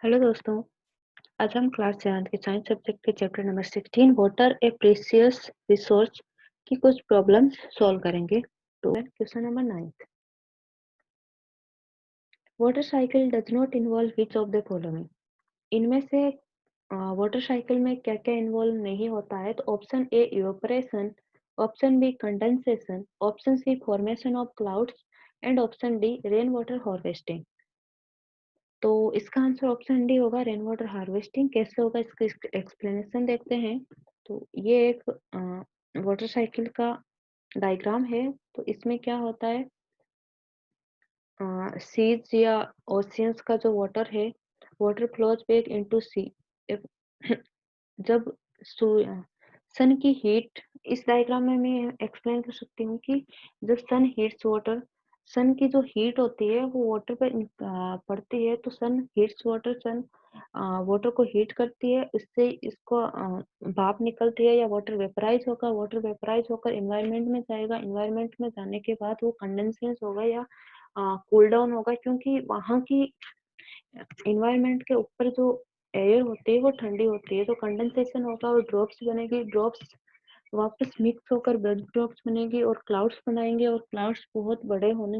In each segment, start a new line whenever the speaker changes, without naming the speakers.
Hello दोस्तों, आज हम क्लास 7 के साइंस सब्जेक्ट के चैप्टर नंबर 16 वाटर ए प्रीशियस रिसोर्स की कुछ प्रॉब्लम्स सॉल्व करेंगे। तो question number 9, water cycle does not involve which of the following. इनमें से वाटर साइकिल में क्या क्या इन्वॉल्व नहीं होता है? तो option A evaporation, option B condensation, option C formation of clouds and option D rain water harvesting. तो इसका आंसर ऑप्शन डी होगा, रेन वाटर हार्वेस्टिंग। कैसे होगा इसका एक्सप्लेनेशन देखते हैं। तो ये एक वाटर साइकिल का डायग्राम है। तो इसमें क्या होता है, सीज या ओशियंस का जो वाटर है, वाटर फ्लोज बैक इनटू सी। जब सन की हीट, इस डायग्राम में मैं एक्सप्लेन कर सकती हूँ कि जब सन हीट्स वाटर, सन की जो हीट होती है वो वाटर पर पड़ती है, तो सन हीट्स वाटर, सन वाटर को हीट करती है, इससे इसको भाप निकलती है या वाटर वेपराइज होगा, वाटर वेपराइज होकर एनवायरनमेंट में जाएगा, एनवायरनमेंट में जाने के बाद वो कंडेंसेशन होगा या कूल डाउन होगा, क्योंकि वहाँ की एनवायरनमेंट के ऊपर जो एयर होती है वो ठंडी होती है। तो कंडेंसेशन होगा और ड्रॉप्स बनेगी, ड्रॉप्स वापस मिक्स होकर बर्फ ड्रॉप्स बनेगी और क्लाउड्स बनाएंगे, और क्लाउड्स बहुत बड़े होने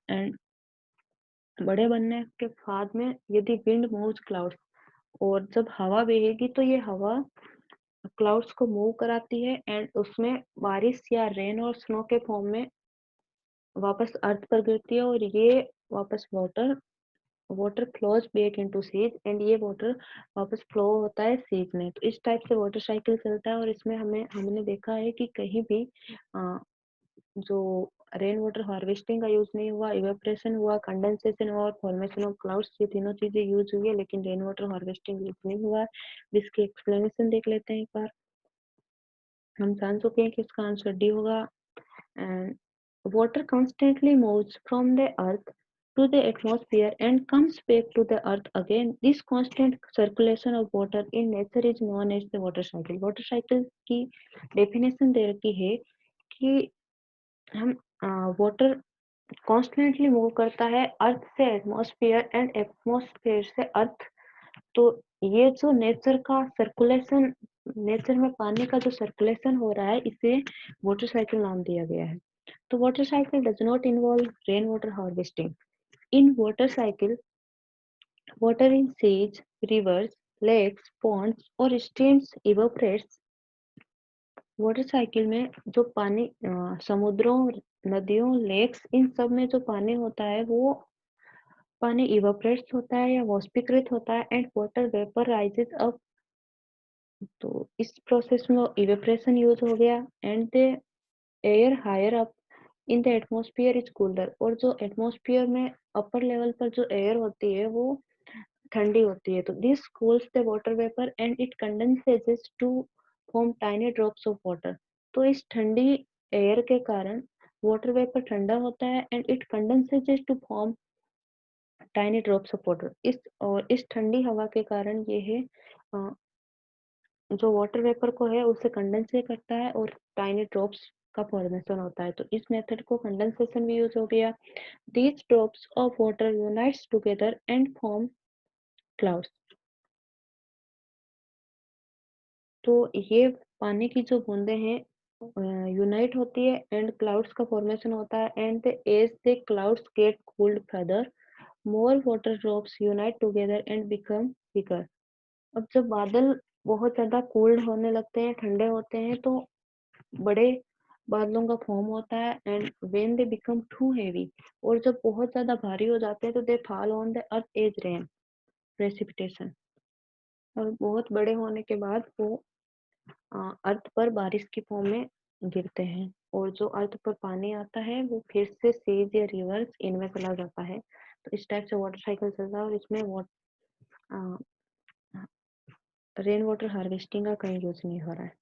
एंड बड़े बनने के बाद में यदि विंड मूव्स क्लाउड्स, और जब हवा बहेगी तो ये हवा क्लाउड्स को मूव कराती है एंड उसमें बारिश या रेन और स्नो के फॉर्म में वापस अर्थ पर गिरती है, और ये वापस water water flows back into seas, and ये वाटर वापस फ्लो होता है सीज में। तो इस टाइप से वाटर साइकिल चलता है। और इसमें हमने देखा है कि कहीं भी जो रेन वाटर हार्वेस्टिंग का यूज नहीं हुआ, इवेपोरेशन हुआ, कंडेंसेशन हुआ और फॉर्मेशन ऑफ क्लाउड्स, ये तीनों चीजें यूज हुई है, लेकिन रेन वाटर हार्वेस्टिंग यूज नहीं हुआ है। जिसकी एक्सप्लेनेशन देख लेते हैं एक बार। हम जान चुके हैं कि इसका आंसर डी होगा। And water constantly moves from the earth to the atmosphere and comes back to the earth again. This constant circulation of water in nature is known as the water cycle. Water cycle की definition दे रखी है कि हम water constantly move करता है अर्थ से atmosphere and atmosphere से अर्थ। तो ये जो नेचर का सर्कुलेशन, नेचर में पानी का जो सर्कुलेशन हो रहा है, इसे वाटर साइकिल नाम दिया गया है। तो water cycle does not involve rainwater harvesting. In water cycle, water in seas, rivers, lakes, ponds or streams evaporates. Water cycle में जो पानी समुद्रों, नदियों, लेक्स, इन सब में जो पानी होता है वो पानी इवापोरेट्स होता है या वाष्पीकृत होता है and water vapour rises up. तो इस प्रोसेस में इवेपोरेशन यूज हो गया and the air higher up in the atmosphere is cooler. और जो एटमॉस्फेयर में अपर लेवल पर जो एयर होती है वो ठंडी होती है। तो this cools the water vapour and it condenses to form tiny drops of water. तो इस ठंडी एयर के कारण वाटर वेपर ठंडा होता है and it condenses to form tiny drops of water. इस ठंडी हवा के कारण ये है जो वाटर वेपर को है उसे कंडेंसेट करता है और टाइनी ड्रॉप्स का फॉर्मेशन होता है। तो इस मेथड को कंडेंसेशन भी यूज हो गया। These drops of water unites together and form clouds. तो ये पानी की जो बूंदें हैं यूनाइट होती है एंड क्लाउड्स का फॉर्मेशन होता है and as the clouds get cooled further more water drops unite together and become bigger. अब जब बादल बहुत ज्यादा कूल्ड होने लगते हैं, ठंडे होते हैं, तो बड़े बादलों का फॉर्म होता है and when they become too heavy, और जब बहुत ज्यादा भारी हो जाते हैं तो they fall on the earth as rain precipitation. और बहुत बड़े होने के बाद वो अर्थ पर बारिश की फॉर्म में गिरते हैं, और जो अर्थ पर पानी आता है वो फिर से सीज या रिवर्स इनमें चला जाता है। तो इस टाइप से वाटर साइकिल चल रहा है और इसमें रेन वाटर हार्वेस्टिंग का कहीं यूज नहीं हो रहा है।